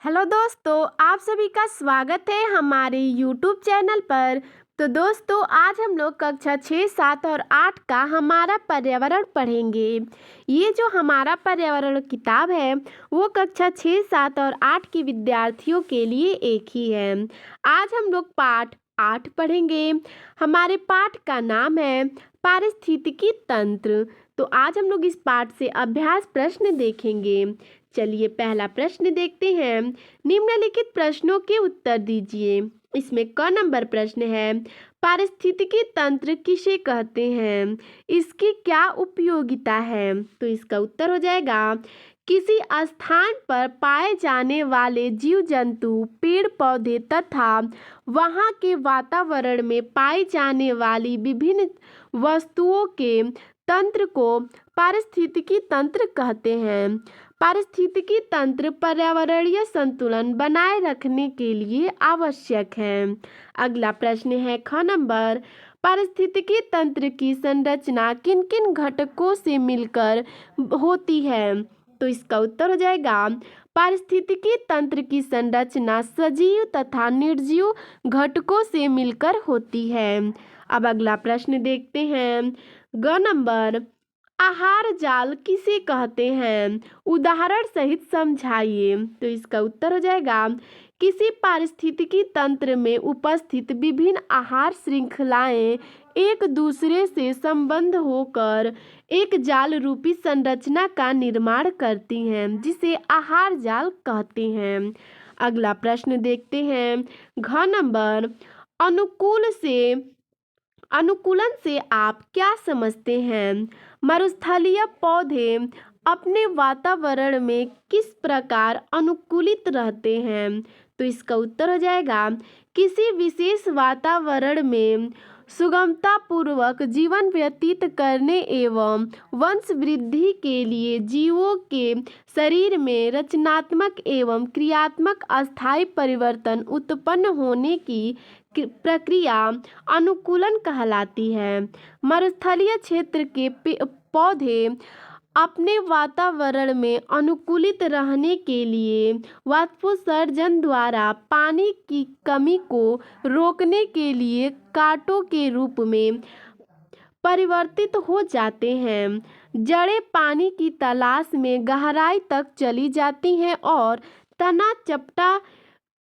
Hello दोस्तों, आप सभी का स्वागत है हमारे यूट्यूब चैनल पर। तो दोस्तों, आज हम लोग कक्षा 6, 7 और 8 का हमारा पर्यावरण पढ़ेंगे। ये जो हमारा पर्यावरण किताब है वो कक्षा 6, 7 और 8 के विद्यार्थियों के लिए एक ही है। आज हम लोग पाठ 8 पढ़ेंगे। हमारे पाठ का नाम है पारिस्थितिकी तंत्र। तो आज हम लोग इस पाठ से अभ्यास प्रश्न देखेंगे। चलिए पहला प्रश्न देखते हैं। निम्नलिखित प्रश्नों के उत्तर दीजिए। इसमें क नंबर प्रश्न है, पारिस्थितिकी तंत्र किसे कहते हैं, इसकी क्या उपयोगिता है। तो इसका उत्तर हो जाएगा, किसी स्थान पर पाए जाने वाले जीव जंतु, पेड़ पौधे तथा वहाँ के वातावरण में पाई जाने वाली विभिन्न वस्तुओं के तंत्र को पारिस्थितिकी तंत्र कहते हैं। पारिस्थितिकी तंत्र पर्यावरणीय संतुलन बनाए रखने के लिए आवश्यक है। अगला प्रश्न है ख नंबर, पारिस्थितिकी तंत्र की संरचना किन किन घटकों से मिलकर होती है। तो इसका उत्तर हो जाएगा, पारिस्थितिकी तंत्र की संरचना सजीव तथा निर्जीव घटकों से मिलकर होती है। अब अगला प्रश्न देखते हैं। ग नंबर, आहार जाल किसे कहते हैं, उदाहरण सहित समझाइए। तो इसका उत्तर हो जाएगा, किसी पारिस्थितिकी तंत्र में उपस्थित विभिन्न आहार श्रृंखलाएं एक दूसरे से संबद्ध होकर एक जाल रूपी संरचना का निर्माण करती हैं, जिसे आहार जाल कहते हैं। अगला प्रश्न देखते हैं। घ नंबर, अनुकूलन से आप क्या समझते हैं। मरुस्थलीय पौधे अपने वातावरण में किस प्रकार अनुकूलित रहते हैं। तो इसका उत्तर हो जाएगा, किसी विशेष वातावरण में सुगमता पूर्वक जीवन व्यतीत करने एवं वंश वृद्धि के लिए जीवों के शरीर में रचनात्मक एवं क्रियात्मक अस्थायी परिवर्तन उत्पन्न होने की प्रक्रिया अनुकूलन कहलाती है। मरुस्थलीय क्षेत्र के पौधे अपने वातावरण में अनुकूलित रहने के लिए वाष्पोत्सर्जन द्वारा पानी की कमी को रोकने के लिए कांटों के रूप में परिवर्तित हो जाते हैं। जड़ें पानी की तलाश में गहराई तक चली जाती हैं और तना चपटा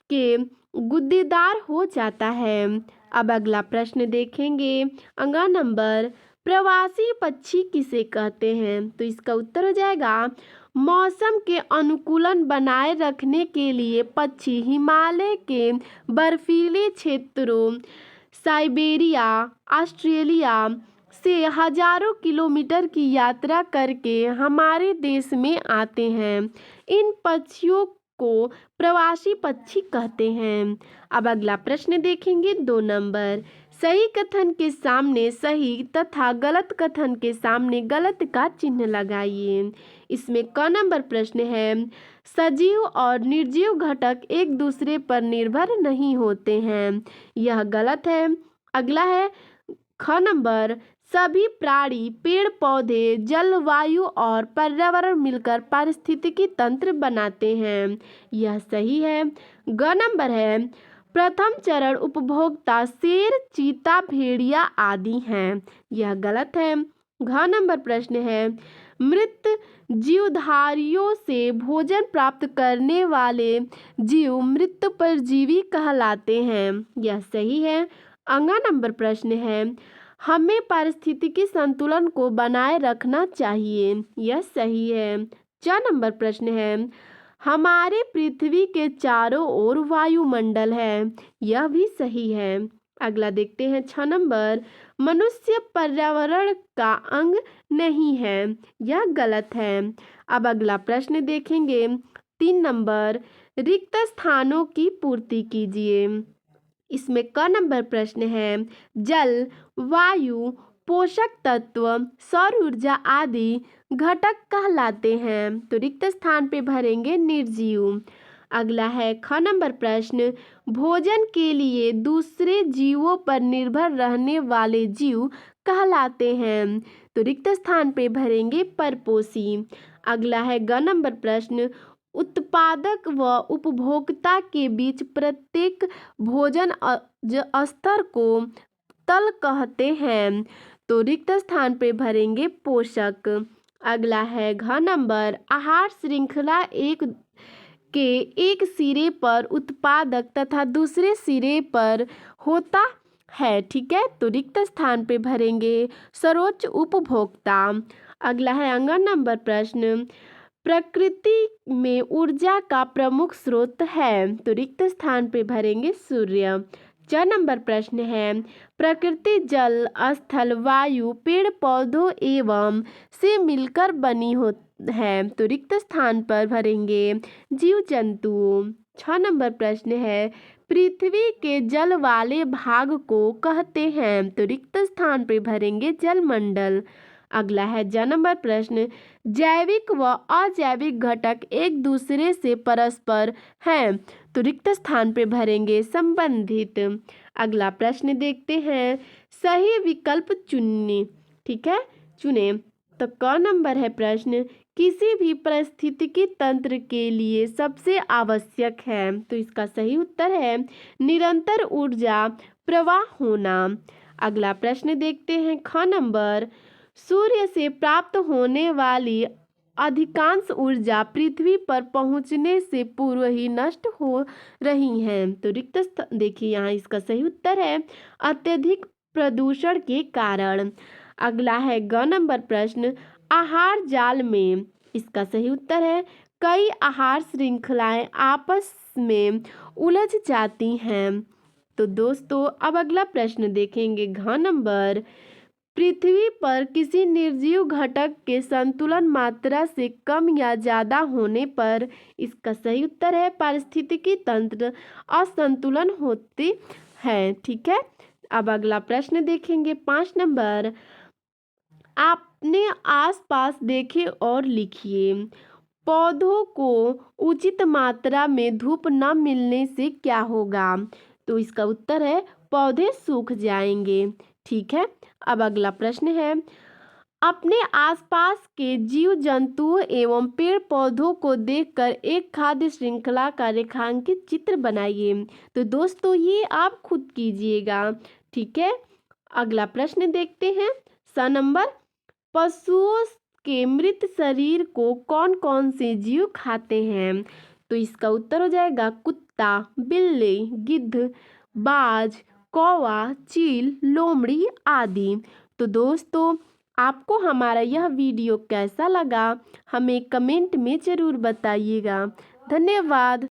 के गुद्देदार हो जाता है। अब अगला प्रश्न देखेंगे। अगला नंबर, प्रवासी पक्षी किसे कहते हैं। तो इसका उत्तर हो जाएगा, मौसम के अनुकूलन बनाए रखने के लिए पक्षी हिमालय के बर्फीले क्षेत्रों, साइबेरिया, ऑस्ट्रेलिया से हजारों किलोमीटर की यात्रा करके हमारे देश में आते हैं। इन पक्षियों को प्रवासी पक्षी कहते हैं। अब अगला प्रश्न देखेंगे। 2 नंबर, सही कथन के सामने सही तथा गलत कथन के सामने गलत का चिन्ह लगाइए। इसमें क नंबर प्रश्न है, सजीव और निर्जीव घटक एक दूसरे पर निर्भर नहीं होते हैं। यह गलत है। अगला है ख नंबर, सभी प्राणी, पेड़ पौधे, जलवायु और पर्यावरण मिलकर पारिस्थितिकी तंत्र बनाते हैं। यह सही है। ग नंबर है, प्रथम चरण उपभोक्ता शेर, चीता, भेड़िया आदि हैं। यह गलत है। घ नंबर प्रश्न है, मृत जीवधारियों से भोजन प्राप्त करने वाले जीव मृत परजीवी कहलाते हैं। यह सही है। अगला नंबर प्रश्न है, हमें पारिस्थितिकी संतुलन को बनाए रखना चाहिए। यह सही है। 4 नंबर प्रश्न है, हमारे पृथ्वी के चारों ओर वायुमंडल है। यह भी सही है। अगला देखते हैं 6 नंबर, मनुष्य पर्यावरण का अंग नहीं है। यह गलत है। अब अगला प्रश्न देखेंगे। 3 नंबर, रिक्त स्थानों की पूर्ति कीजिए। इसमें क नंबर प्रश्न है, जल, वायु, पोषक तत्व, सौर ऊर्जा आदि घटक कहलाते हैं। तो रिक्त स्थान पे भरेंगे निर्जीव। अगला है ख नंबर प्रश्न, भोजन के लिए दूसरे जीवों पर निर्भर रहने वाले जीव कहलाते हैं। तो रिक्त स्थान पे भरेंगे परपोषी। अगला है ग नंबर प्रश्न, उत्पादक व उपभोक्ता के बीच प्रत्येक भोजन स्तर को तल कहते हैं। तो रिक्त स्थान पे भरेंगे पोषक। अगला है घ नंबर, आहार श्रृंखला एक सिरे पर उत्पादक तथा दूसरे सिरे पर होता है। ठीक है, तो रिक्त स्थान पे भरेंगे सर्वोच्च उपभोक्ता। अगला है अंग नंबर प्रश्न, प्रकृति में ऊर्जा का प्रमुख स्रोत है। तो रिक्त स्थान पे भरेंगे सूर्य। 4 नंबर प्रश्न है, प्रकृति जल, स्थल, वायु, पेड़ पौधों एवं से मिलकर बनी है। तो रिक्त स्थान पर भरेंगे जीव जंतु। 6 नंबर प्रश्न है, पृथ्वी के जल वाले भाग को कहते हैं। तो रिक्त स्थान पर भरेंगे जलमंडल। अगला है ज नंबर प्रश्न, जैविक व अजैविक घटक एक दूसरे से परस्पर हैं। तो रिक्त स्थान पे भरेंगे संबंधित। अगला प्रश्न देखते हैं, सही विकल्प चुनने। ठीक है, चुने। तो क नंबर है प्रश्न, किसी भी पारिस्थितिकी तंत्र के लिए सबसे आवश्यक है। तो इसका सही उत्तर है निरंतर ऊर्जा प्रवाह होना। अगला प्रश्न देखते हैं ख नंबर, सूर्य से प्राप्त होने वाली अधिकांश ऊर्जा पृथ्वी पर पहुंचने से पूर्व ही नष्ट हो रही है। तो रिक्त देखिए यहाँ इसका सही उत्तर है अत्यधिक प्रदूषण के कारण। अगला है ग नंबर प्रश्न, आहार जाल में। इसका सही उत्तर है कई आहार श्रृंखलाएं आपस में उलझ जाती हैं। तो दोस्तों अब अगला प्रश्न देखेंगे घ नंबर, पृथ्वी पर किसी निर्जीव घटक के संतुलन मात्रा से कम या ज्यादा होने पर इसका सही उत्तर है पारिस्थितिकी तंत्र असंतुलन होती है। ठीक है, अब अगला प्रश्न देखेंगे 5 नंबर, आपने आसपास देखे और लिखिए, पौधों को उचित मात्रा में धूप न मिलने से क्या होगा। तो इसका उत्तर है पौधे सूख जाएंगे। ठीक है, अब अगला प्रश्न है, अपने आसपास के जीव जंतुओं एवं पेड़ पौधों को देखकर एक खाद्य श्रृंखला का रेखांकित चित्र बनाइए। तो दोस्तों ये आप खुद कीजिएगा। ठीक है, अगला प्रश्न देखते हैं स नंबर, पशुओं के मृत शरीर को कौन कौन से जीव खाते हैं। तो इसका उत्तर हो जाएगा कुत्ता, बिल्ली, गिद्ध, बाज, कौवा, चील, लोमड़ी आदि। तो दोस्तों आपको हमारा यह वीडियो कैसा लगा हमें कमेंट में ज़रूर बताइएगा। धन्यवाद।